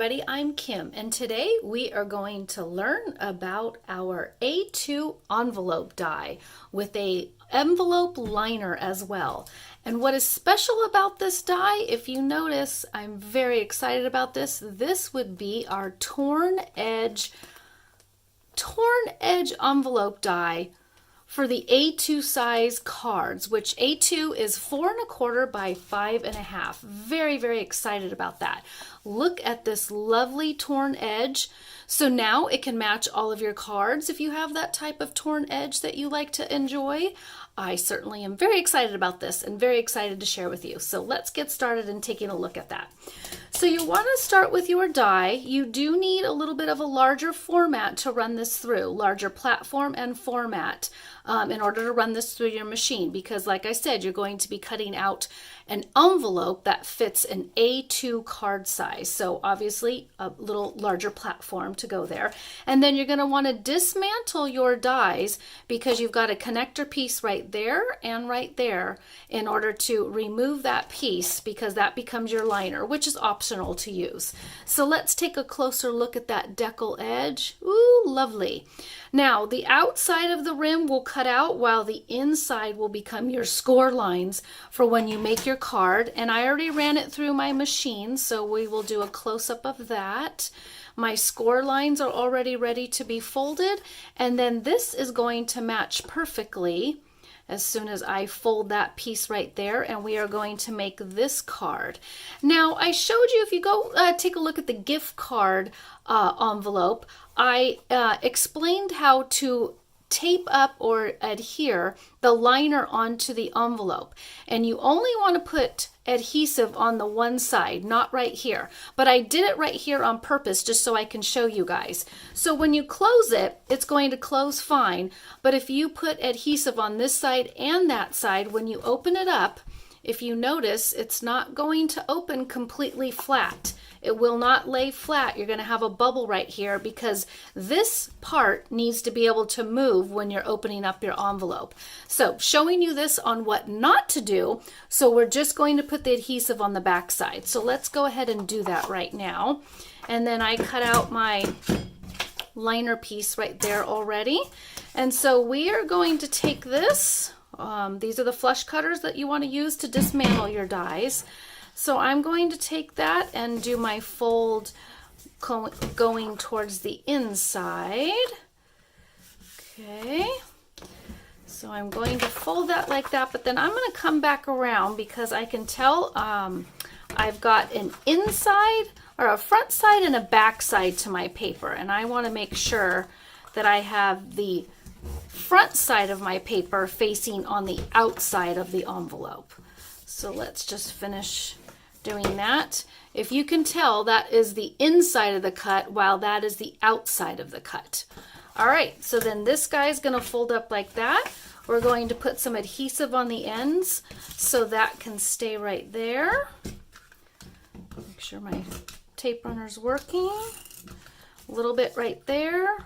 everybody, I'm Kim, and today we are going to learn about our A2 envelope die with a envelope liner as well. And what is special about this die, if you notice, I'm very excited about this. This would be our torn edge envelope die for the A2 size cards, which A2 is 4 1/4 by 5 1/2. Very, very excited about that. Look at this lovely torn edge. So now it can match all of your cards if you have that type of torn edge that you like to enjoy. I certainly am very excited about this and very excited to share with you. So let's get started in taking a look at that. So you want to start with your die. You do need a little bit of a larger format to run this through, larger platform and format in order to run this through your machine, because like I said, you're going to be cutting out an envelope that fits an A2 card size. So obviously a little larger platform to go there. And then you're going to want to dismantle your dies because you've got a connector piece right there and right there in order to remove that piece, because that becomes your liner, which is optional to use. So let's take a closer look at that decal edge. Ooh, lovely. Now the outside of the rim will cut out while the inside will become your score lines for when you make your card. And I already ran it through my machine, so we will do a close-up of that. My score lines are already ready to be folded, and then this is going to match perfectly as soon as I fold that piece right there, and we are going to make this card. Now, I showed you, if you go take a look at the gift card envelope, I explained how to tape up or adhere the liner onto the envelope. And you only want to put adhesive on the one side, not right here. But I did it right here on purpose just so I can show you guys. So when you close it, it's going to close fine. But if you put adhesive on this side and that side, when you open it up, if you notice, it's not going to open completely flat. It will not lay flat. You're going to have a bubble right here because this part needs to be able to move when you're opening up your envelope. So showing you this on what not to do. So we're just going to put the adhesive on the back side. So let's go ahead and do that right now. And then I cut out my liner piece right there already. And so we are going to take this. These are the flush cutters that you want to use to dismantle your dies. So I'm going to take that and do my fold going towards the inside. Okay. So I'm going to fold that like that, but then I'm going to come back around because I can tell I've got an inside or a front side and a back side to my paper, and I want to make sure that I have the front side of my paper facing on the outside of the envelope. So let's just finish doing that. If you can tell, that is the inside of the cut while that is the outside of the cut. All right, so then this guy is going to fold up like that. We're going to put some adhesive on the ends so that can stay right there. Make sure my tape runner's working. A little bit right there.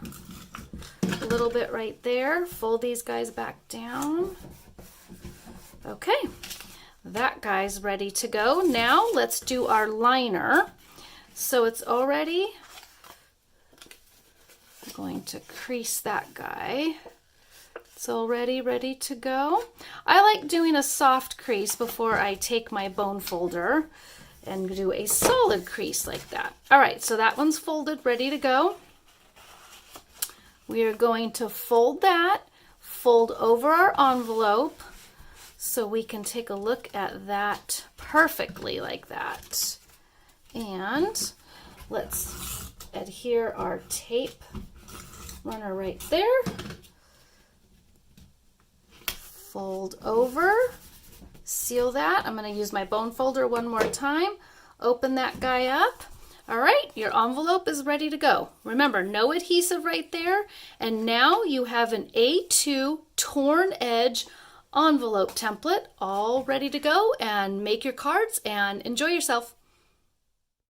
A little bit right there. Fold these guys back down. Okay. That guy's ready to go. Now let's do our liner. So it's already, I'm going to crease that guy. It's already ready to go. I like doing a soft crease before I take my bone folder and do a solid crease like that. All right, so that one's folded, ready to go. We are going to fold that, fold over our envelope, so we can take a look at that perfectly like that. And let's adhere our tape runner right there. Fold over, seal that. I'm going to use my bone folder one more time. Open that guy up. All right, your envelope is ready to go. Remember, no adhesive right there. And now you have an A2 torn edge envelope template all ready to go, and make your cards and enjoy yourself.